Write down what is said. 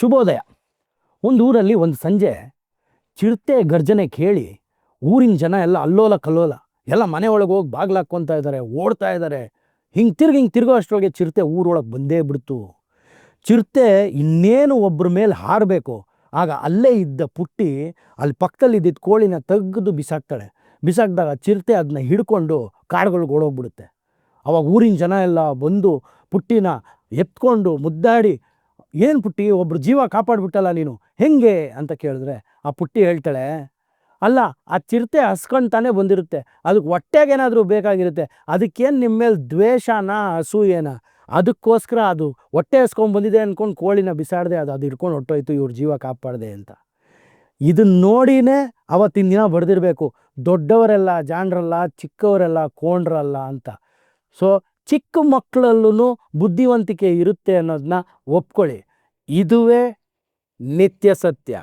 ಶುಭೋದಯ. ಒಂದು ಊರಲ್ಲಿ ಒಂದು ಸಂಜೆ ಚಿರತೆ ಗರ್ಜನೆ ಕೇಳಿ ಊರಿನ ಜನ ಎಲ್ಲ ಅಲ್ಲೋಲ ಕಲ್ಲೋಲ, ಎಲ್ಲ ಮನೆ ಒಳಗೆ ಹೋಗಿ ಬಾಗ್ಲು ಹಾಕ್ಕೊತಾ ಇದ್ದಾರೆ, ಓಡ್ತಾ ಇದ್ದಾರೆ. ಹಿಂಗೆ ತಿರ್ಗೋ ಅಷ್ಟರೊಳಗೆ ಚಿರತೆ ಊರೊಳಗೆ ಬಂದೇ ಬಿಡ್ತು. ಚಿರತೆ ಇನ್ನೇನು ಒಬ್ಬರ ಮೇಲೆ ಹಾರಬೇಕು, ಆಗ ಅಲ್ಲೇ ಇದ್ದ ಪುಟ್ಟಿ ಅಲ್ಲಿ ಪಕ್ಕದಲ್ಲಿ ಇದ್ದಿದ್ದ ಕೋಳಿನ ತೆಗೆದು ಬಿಸಾಕ್ತಾಳೆ. ಬಿಸಾಕಿದಾಗ ಚಿರತೆ ಅದನ್ನ ಹಿಡ್ಕೊಂಡು ಕಾಡುಗಳಿಗೆ ಓಡೋಗ್ಬಿಡುತ್ತೆ. ಅವಾಗ ಊರಿನ ಜನ ಎಲ್ಲ ಬಂದು ಪುಟ್ಟಿನ ಎತ್ಕೊಂಡು ಮುದ್ದಾಡಿ, ಏನು ಪುಟ್ಟಿ, ಒಬ್ರು ಜೀವ ಕಾಪಾಡ್ಬಿಟ್ಟಲ್ಲ ನೀನು, ಹೆಂಗೆ ಅಂತ ಕೇಳಿದ್ರೆ ಆ ಪುಟ್ಟಿ ಹೇಳ್ತಾಳೆ, ಅಲ್ಲ ಆ ಚಿರತೆ ಹಸ್ಕೊಂತಾನೆ ಬಂದಿರುತ್ತೆ, ಅದಕ್ಕೆ ಹೊಟ್ಟೆಗೇನಾದರೂ ಬೇಕಾಗಿರುತ್ತೆ, ಅದಕ್ಕೇನು ನಿಮ್ಮ ಮೇಲೆ ದ್ವೇಷನ ಅಸೂಯೇನ, ಅದಕ್ಕೋಸ್ಕರ ಅದು ಹೊಟ್ಟೆ ಹಸ್ಕೊಂಡು ಬಂದಿದೆ ಅಂದ್ಕೊಂಡು ಕೋಳಿನ ಬಿಸಾಡಿದೆ, ಅದು ಹಿಡ್ಕೊಂಡು ಹೊಟ್ಟೋಯ್ತು, ಇವ್ರ ಜೀವ ಕಾಪಾಡಿದೆ ಅಂತ. ಇದನ್ನ ನೋಡಿನೇ ಅವತ್ತಿನ ದಿನ ಬಡ್ದಿರಬೇಕು, ದೊಡ್ಡವರೆಲ್ಲ ಜಾಣರಲ್ಲ, ಚಿಕ್ಕವರೆಲ್ಲ ಕೋಣ್ರಲ್ಲ ಅಂತ. ಸೊ ಚಿಕ್ಕ ಮಕ್ಕಳಲ್ಲೂ ಬುದ್ಧಿವಂತಿಕೆ ಇರುತ್ತೆ ಅನ್ನೋದನ್ನ ಒಪ್ಕೊಳ್ಳಿ. ಇದುವೇ ನಿತ್ಯ ಸತ್ಯ.